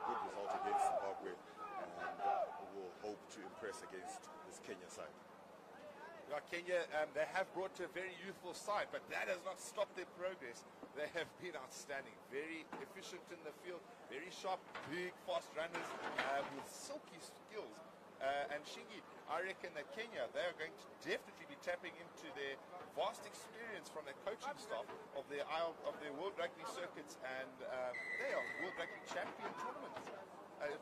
good result against Zimbabwe, and will hope to impress against this Kenya side. Yeah, Kenya, they have brought a very youthful side, but that has not stopped their progress. They have been outstanding, very efficient in the field, very sharp, big, fast runners with silky skills. And Shingi, I reckon that Kenya, they are going to definitely be tapping into their vast experience from their coaching staff of their World Rugby circuits, and they are World Rugby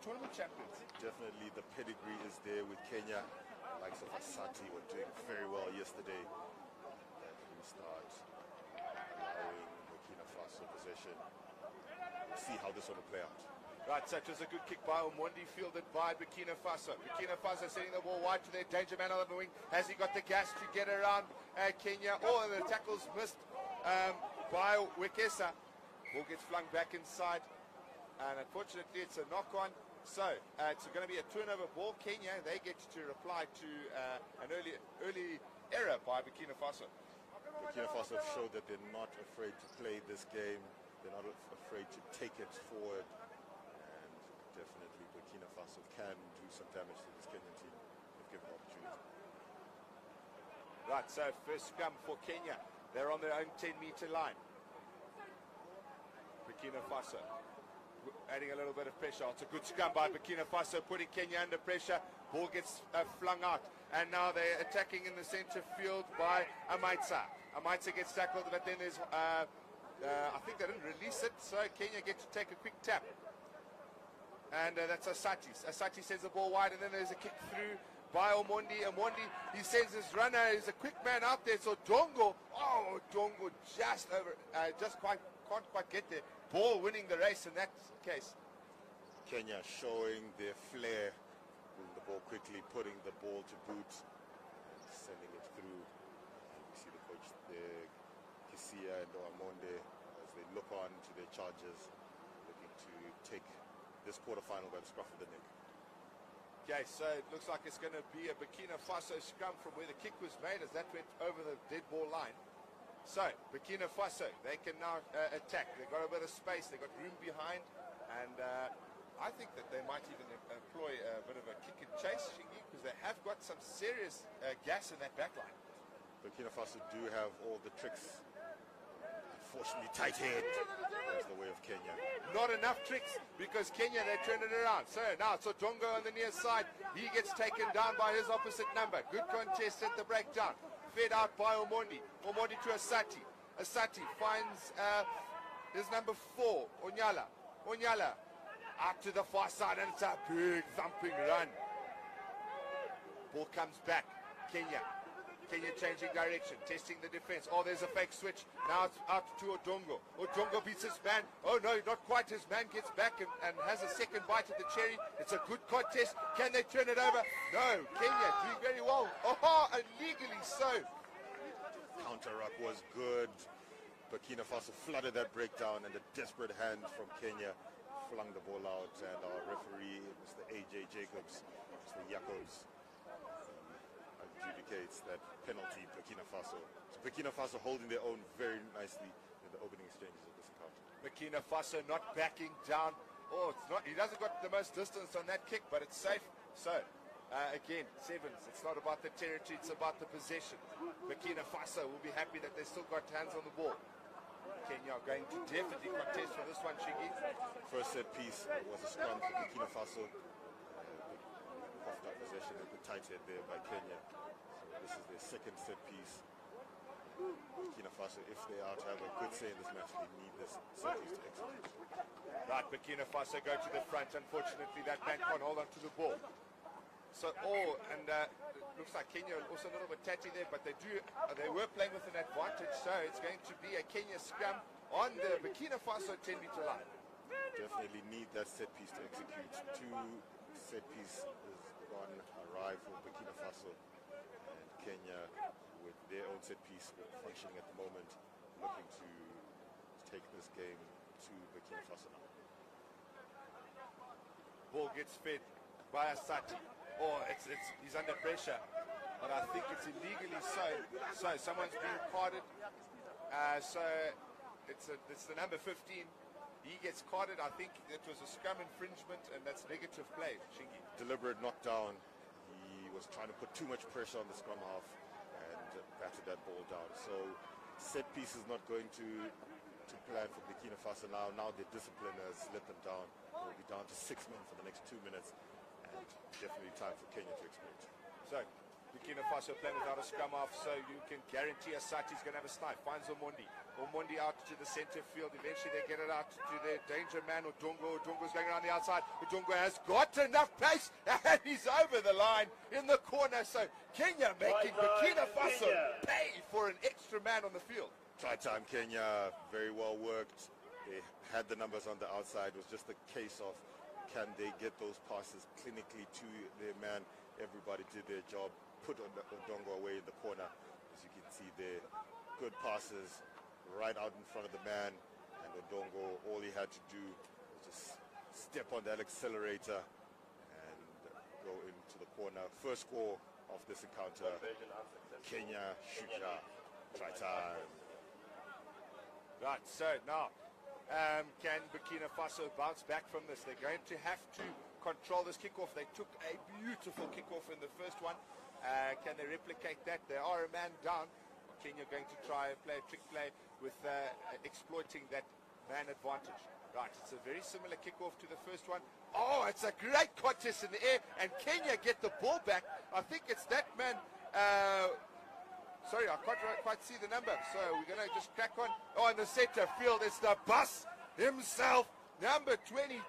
tournament champions. Definitely the pedigree is there with Kenya. Likes of Asati were doing very well yesterday. That restart, allowing Burkina Faso possession. We'll see how this one will play out. Right, so it was a good kick by Omondi, fielded by Burkina Faso. Burkina Faso sending the ball wide to their danger man on the wing. Has he got the gas to get around Kenya? Oh, and the tackle's missed by Wekesa. Ball gets flung back inside, and unfortunately it's a knock-on. So it's going to be a turnover ball. Kenya, they get to reply to an early error by Burkina Faso. Burkina Faso have showed that they're not afraid to play this game. They're not afraid to take it forward. And definitely Burkina Faso can do some damage to this Kenyan team if given the opportunity. Right, so first scrum for Kenya. They're on their own 10-meter line. Burkina Faso adding a little bit of pressure. It's a good scrum by Burkina Faso, putting Kenya under pressure. Ball gets flung out, and now they're attacking in the center field by Amaitsa. Amaitsa gets tackled, but then there's I think they didn't release it, so Kenya get to take a quick tap, and that's Asati. Asati sends the ball wide, and then there's a kick through by Omondi. Omondi, he sends his runner. He's a quick man out there, so Dongo, just can't quite get there. Ball winning the race in that case. Kenya showing their flair, moving the ball quickly, putting the ball to boot, and sending it through. And we see the coach there, Kisia and Oamonde, as they look on to their charges, looking to take this quarterfinal by the scruff of the neck. Okay, so it looks like it's going to be a Burkina Faso scrum from where the kick was made, as that went over the dead ball line. So, Burkina Faso, they can now attack. They've got a bit of space, they've got room behind, and I think that they might even employ a bit of a kick and chase, Shingi, because they have got some serious gas in that back line. Burkina Faso do have all the tricks. Unfortunately, tight head goes the way of Kenya. Not enough tricks, because Kenya, they turn it around. So now it's Odongo on the near side. He gets taken down by his opposite number. Good contest at the breakdown. Fed out by Omondi. Omondi to Asati. Asati finds his number 4, Onyala. Onyala out to the far side, and it's a big thumping run. Ball comes back. Kenya changing direction, testing the defense. Oh, there's a fake switch. Now it's out to Odongo. Odongo beats his man. Oh no, not quite. His man gets back and has a second bite at the cherry. It's a good contest. Can they turn it over? No. Kenya doing very well. Oh, illegally so. Counter-ruck was good. Burkina Faso flooded that breakdown, and a desperate hand from Kenya flung the ball out, and our referee, Mr. A.J. Jacobs, Mr. Jacobs, adjudicates that penalty, Burkina Faso. So Burkina Faso holding their own very nicely in the opening exchanges of this encounter. Burkina Faso not backing down. Oh, it's not. He doesn't got the most distance on that kick, but it's safe. So, again, sevens. It's not about the territory, it's about the possession. Burkina Faso will be happy that they still got hands on the ball. Kenya are going to definitely contest for this one, Shingi. First set piece was a scrum for Burkina Faso. Coughed up possession at the tight head there by Kenya. So this is their second set piece. Burkina Faso, if they are to have a good say in this match, they need this set piece to execute. Right, Burkina Faso go to the front. Unfortunately, that man can't hold on to the ball. So, looks like Kenya also a little bit tatty there, but they were playing with an advantage, so it's going to be a Kenya scrum on the Burkina Faso 10-meter line. Definitely need that set piece to execute. 2 set pieces gone awry for Burkina Faso, and Kenya, with their own set piece functioning at the moment, looking to take this game to Burkina Faso now. Ball gets fed by Asati. Oh, he's under pressure, but I think it's illegally so. So someone's being carded. So it's the number 15, He gets carded. I think it was a scrum infringement, and that's negative play, Shingi. Deliberate knockdown. He was trying to put too much pressure on the scrum half and batted that ball down. So set piece is not going to plan for Burkina Faso now. Now their discipline has let them down. They'll be down to 6 men for the next 2 minutes, and definitely time for Kenya to exploit. So Burkina Faso playing without a scrum half, so you can guarantee Asati's going to have a snipe. Finds Omondi. Omondi out to the center field. Eventually they get it out to their danger man, Odongo. Odongo's going around the outside. Odongo has got enough pace, and he's over the line in the corner. So Kenya making Burkina Faso pay for an extra man on the field. Try time, Kenya, very well worked. They had the numbers on the outside. It was just a case of, can they get those passes clinically to their man? Everybody did their job. Put Odongo away in the corner. As you can see there, good passes right out in front of the man. And Odongo, all he had to do was just step on that accelerator and go into the corner. First score of this encounter, Kenya, Shuja, try time. Right, so now, can Burkina Faso bounce back from this? They're going to have to control this kickoff. They took a beautiful kickoff in the first one. Can they replicate that? They are a man down. Kenya going to try and play a trick play with exploiting that man advantage. Right, it's a very similar kickoff to the first one. Oh, it's a great contest in the air, and Kenya get the ball back. I think it's that man. Sorry, I can't quite see the number, so we're going to just crack on. Oh, in the center field, it's the bus himself, number 22,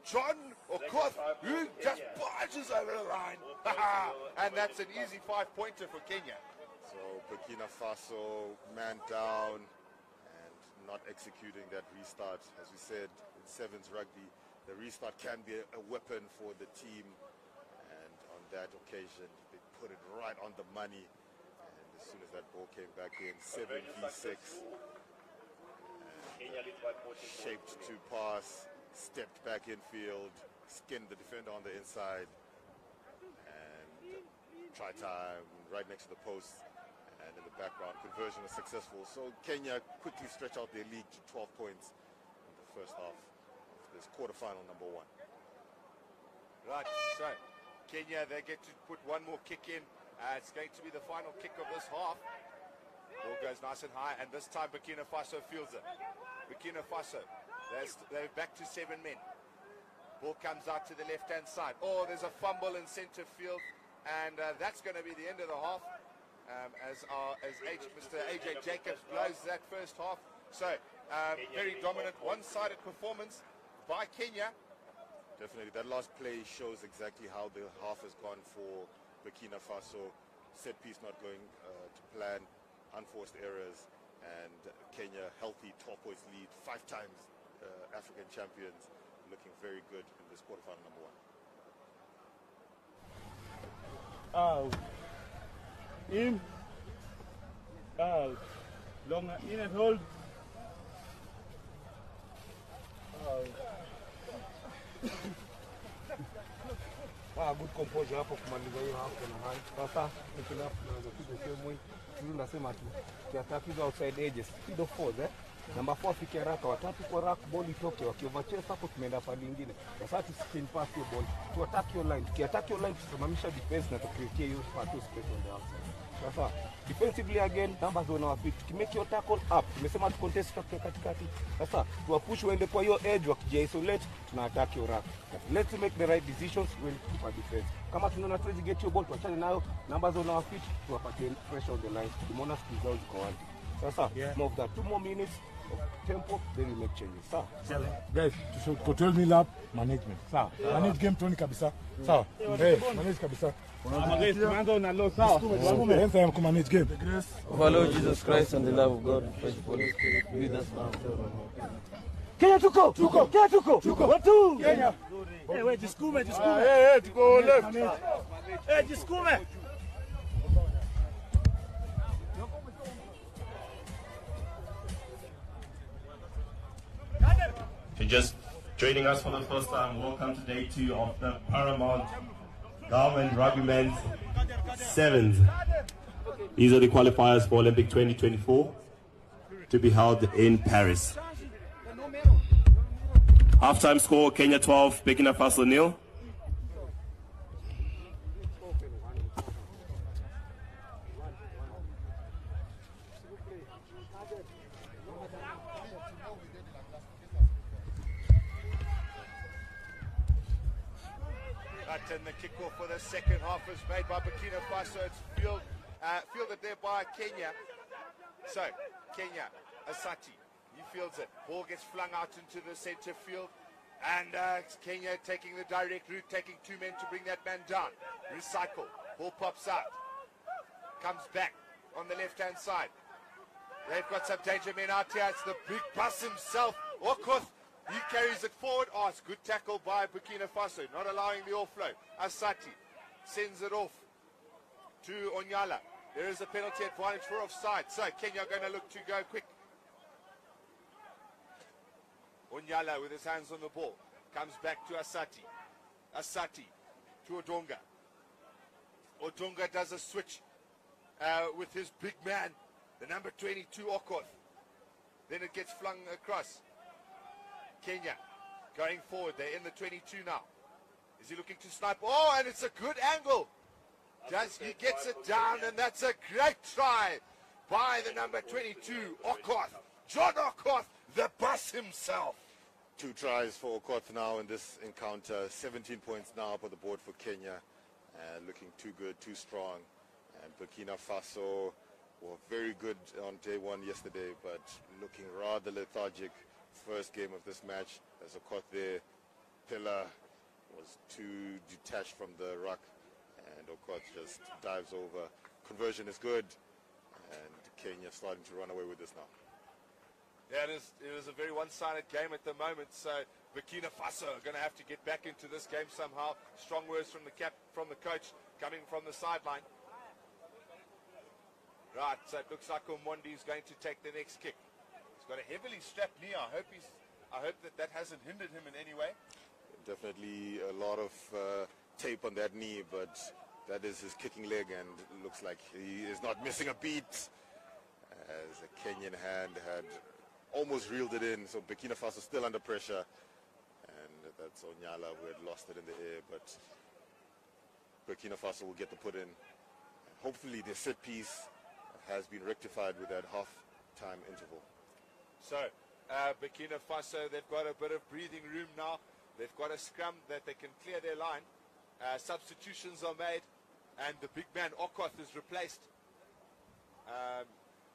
John Okoth, who just barges over the line. And that's an easy 5-pointer for Kenya. So Burkina Faso man down and not executing that restart. As we said, in sevens rugby, the restart can be a weapon for the team. And on that occasion, they put it right on the money. As soon as that ball came back in, 7v6, shaped to pass, stepped back infield, skinned the defender on the inside, and try time right next to the post, and in the background, conversion was successful. So Kenya quickly stretch out their lead to 12 points in the first half of this quarterfinal number 1. Right, so Kenya, they get to put one more kick in. It's going to be the final kick of this half. Ball goes nice and high, and this time Burkina Faso fields it. Burkina Faso, they're back to 7 men. Ball comes out to the left-hand side. Oh, there's a fumble in center field, and that's going to be the end of the half. As Mr. AJ Jacobs blows that first half. So, very dominant, one-sided performance by Kenya. Definitely, that last play shows exactly how the half has gone for Burkina Faso. Set piece not going to plan, unforced errors, and Kenya healthy 12 points lead, 5 times African champions, looking very good in this quarterfinal number 1. In, long in and hold. Good composure hapo kumaliza hiyo hapo na high. Sasa nikilafu naweza kupiga sio mwingi. Ndio nasema tu. Kiataki hizo outside edges. Kido 4 Number 4 fikia haraka, watatu kwa rack, ball itoke. Wakioverchase hapo tumeenda pale nyingine. Sasa tu spin pass hiyo ball. Tu attack your line. Kiattack your line tusimamisha defense na tucreate hiyo space on the outside. Sasa defensively again, numbers on our feet. Tukimake your tackle up. Tumesema tu contest katikati. Sasa tuwapush waende kwa hiyo edge, wakija-isolate tuna attack your rack. Let's make the right decisions when keep our defense. Kama tunaona tuwezi get your ball, tuachane nayo. Numbers on our feet, tuwapatie pressure on the line. Tumeona skills zao ziko wazi. Sasa more of that 2 more minutes of tempo, then we make changes. Sawa. Guys, to show control me lap management. Sawa. Manage game Tony kabisa. Sawa. Manage kabisa. Tunaanza na low. Sawa. Hence I am manage game. Of our Lord Jesus Christ and the love of God, praise the Holy Spirit, be with us now. Kenya tuko. Kenya tuko. Watu. Kenya. Wewe jisukume. Tuko left. Jisukume. If you're just joining us for the first time, welcome to day 2 of the Paramount Garmin Rugbymen's Sevens. These are the qualifiers for Olympic 2024 to be held in Paris. Halftime score, Kenya 12, Burkina Faso 0. And the kickoff for the second half is made by Burkina Faso. It's fielded there by Kenya. So, Kenya, Asati, he fields it. Ball gets flung out into the center field. And Kenya taking the direct route, taking 2 men to bring that man down. Recycle. Ball pops out. Comes back on the left-hand side. They've got some danger men out here. It's the big bus himself, Okoth. He carries it forward. Oh, it's good tackle by Burkina Faso, not allowing the offload. Asati sends it off to Onyala. There is a penalty advantage for offside. So Kenya are going to look to go quick. Onyala with his hands on the ball. Comes back to Asati. Asati to Odonga. Odonga does a switch with his big man, the number 22, Okoth. Then it gets flung across. Kenya going forward. They're in the 22 now. Is he looking to snipe? Oh, and it's a good angle. He gets it down, and that's a great try by the number 22, Okoth. John Okoth, the bus himself. 2 tries for Okoth now in this encounter. 17 points now up on the board for Kenya. Looking too good, too strong. And Burkina Faso were very good on day 1 yesterday, but looking rather lethargic. First game of this match, as Okoth there, Pillar was too detached from the ruck, and Okoth just dives over. Conversion is good, and Kenya starting to run away with this now. Yeah, it is a very one-sided game at the moment, so Burkina Faso are going to have to get back into this game somehow. Strong words from the coach coming from the sideline. Right, so it looks like Omondi is going to take the next kick. He's got a heavily strapped knee. I hope that hasn't hindered him in any way. Definitely a lot of tape on that knee, but that is his kicking leg, and it looks like he is not missing a beat, as a Kenyan hand had almost reeled it in. So Burkina Faso still under pressure, and that's Onyala who had lost it in the air, but Burkina Faso will get the put in. And hopefully the set piece has been rectified with that half-time interval. So, Burkina Faso, they've got a bit of breathing room now. They've got a scrum that they can clear their line. Substitutions are made, and the big man, Okoth, is replaced.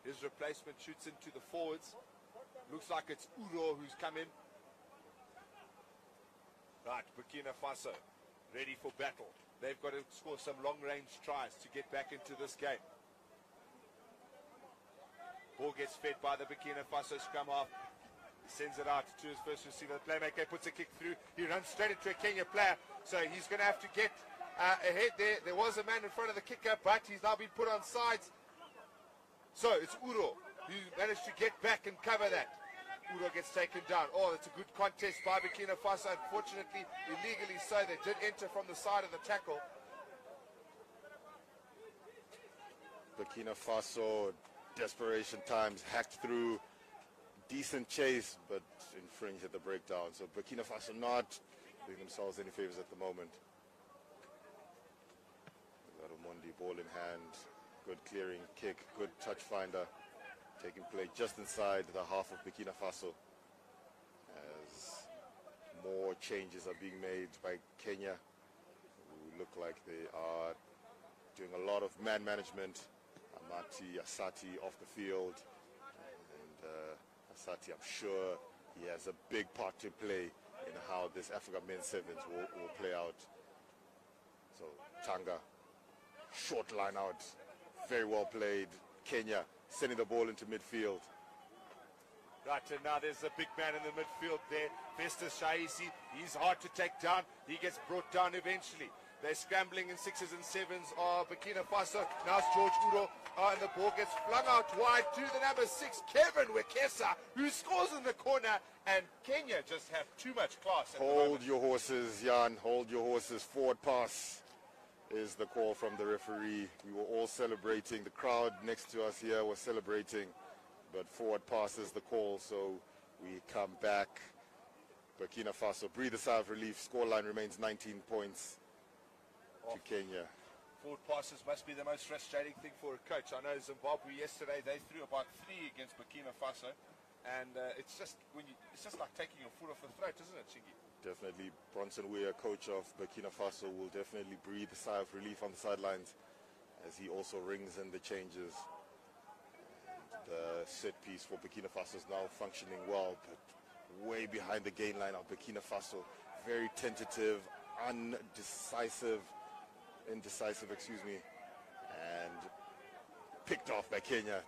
His replacement shoots into the forwards. Looks like it's Uro who's come in. Right, Burkina Faso, ready for battle. They've got to score some long-range tries to get back into this game. Ball gets fed by the Burkina Faso scrum half. He sends it out to his first receiver. The playmaker puts a kick through. He runs straight into a Kenya player. So he's going to have to get ahead there. There was a man in front of the kicker, but he's now been put on sides. So it's Uro who managed to get back and cover that. Uro gets taken down. Oh, it's a good contest by Burkina Faso. Unfortunately, illegally so. They did enter from the side of the tackle. Burkina Faso, desperation times, hacked through, decent chase, but infringed at the breakdown. So Burkina Faso not doing themselves any favors at the moment. Got Omondi, ball in hand, good clearing kick, good touch finder, taking play just inside the half of Burkina Faso, as more changes are being made by Kenya, who look like they are doing a lot of man management. Amati, Asati off the field, and Asati, I'm sure he has a big part to play in how this Africa men's sevens will play out. So Tanga, short line out, very well played. Kenya sending the ball into midfield. Right, and now there's a big man in the midfield there, Festus Shaisi. He's hard to take down. He gets brought down eventually. They're scrambling in 6s and 7s of Burkina Faso. Now it's George Uro, and the ball gets flung out wide to the number 6, Kevin Wekesa, who scores in the corner, and Kenya just have too much class. Hold your horses, Jan, hold your horses. Forward pass is the call from the referee. We were all celebrating. The crowd next to us here was celebrating, but forward pass is the call, so we come back Burkina Faso breathe a sigh of relief. Scoreline remains 19 points to Kenya. Forward passes must be the most frustrating thing for a coach. I know Zimbabwe yesterday, they threw about 3 against Burkina Faso. And it's just like taking your foot off the throat, isn't it, Shingi? Definitely. Bronson Weir, coach of Burkina Faso, will definitely breathe a sigh of relief on the sidelines as he also rings in the changes. And the set piece for Burkina Faso is now functioning well, but way behind the gain line of Burkina Faso. Very tentative, indecisive, and picked off by Kenya.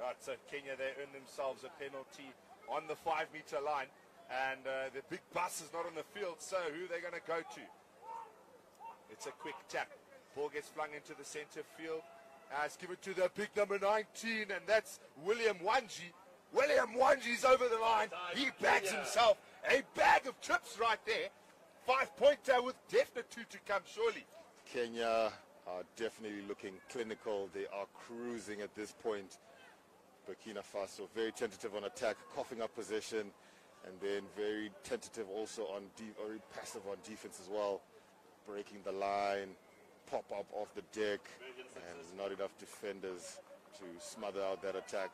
Right, so Kenya, they earn themselves a penalty on the 5-meter line, and the big bus is not on the field, so who are they going to go to? It's a quick tap. Ball gets flung into the center field. It's given to the big number 19, and that's William Wanji. William Wanji's over the line. He bags himself a bag of chips right there. 5-pointer with definite 2 to come, surely. Kenya are definitely looking clinical. They are cruising at this point. Burkina Faso very tentative on attack, coughing up possession, and then very tentative also on very passive on defense as well, breaking the line, pop up off the deck, and not enough defenders to smother out that attack.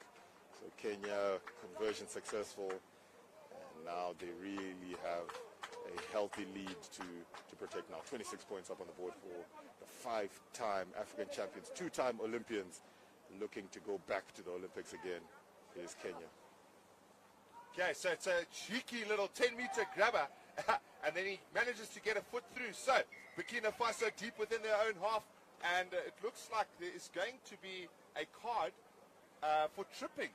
So Kenya, conversion successful, and now they really have a healthy lead to protect now. 26 points up on the board for the 5-time African champions, 2-time Olympians, looking to go back to the Olympics again is Kenya. Okay, so it's a cheeky little 10-meter grabber, and then he manages to get a foot through. So Burkina Faso deep within their own half, and it looks like there is going to be a card for tripping.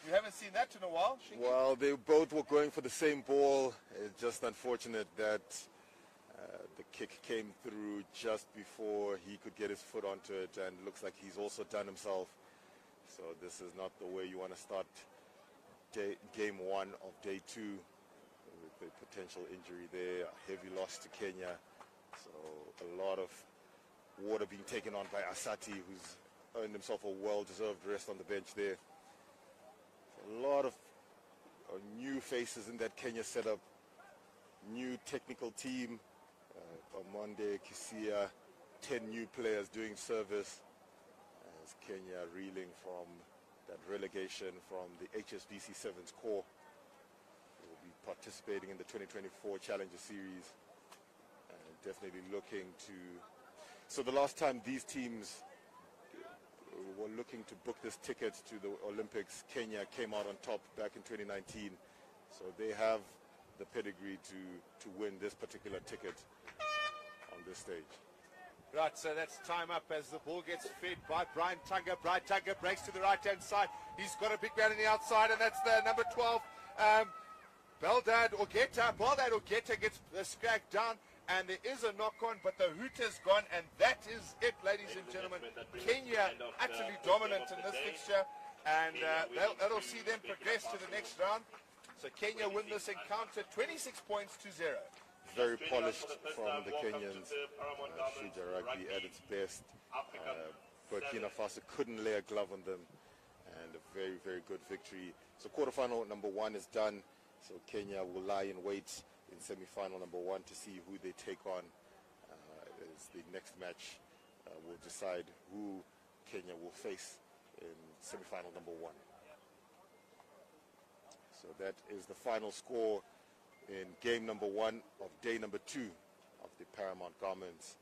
We haven't seen that in a while. Shingi? Well, they both were going for the same ball. It's just unfortunate that the kick came through just before he could get his foot onto it, and looks like he's also done himself. So this is not the way you want to start game 1 of day 2 with a potential injury there. A heavy loss to Kenya. So a lot of water being taken on by Asati, who's earned himself a well-deserved rest on the bench there. A lot of new faces in that Kenya setup. New technical team. Omonde, Kisia, 10 new players doing service. As Kenya reeling from that relegation from the HSBC Sevens core. Will be participating in the 2024 Challenger Series. And definitely looking to... So the last time these teams were looking to book this ticket to the Olympics, Kenya came out on top back in 2019. So they have the pedigree to win this particular ticket on this stage. Right, so that's time up as the ball gets fed by Brian Tunga. Brian Tunga breaks to the right-hand side. He's got a big man on the outside, and that's the number 12, Baldad Ogeta. Baldad Ogeta gets scragged down, and there is a knock-on, but the hoot has gone, and that is it, ladies and gentlemen. Kenya utterly dominant in this fixture, and that'll see them progress to the next round. So Kenya win this encounter 26 points to 0. Very polished from the Kenyans. Shuja Rugby at its best. Burkina Faso couldn't lay a glove on them, and a very, very good victory. So quarterfinal number 1 is done. So Kenya will lie in wait in semi-final number 1 to see who they take on. As the next match will decide who Kenya will face in semi-final number 1. So that is the final score in game number 1 of day number 2 of the Paramount Garments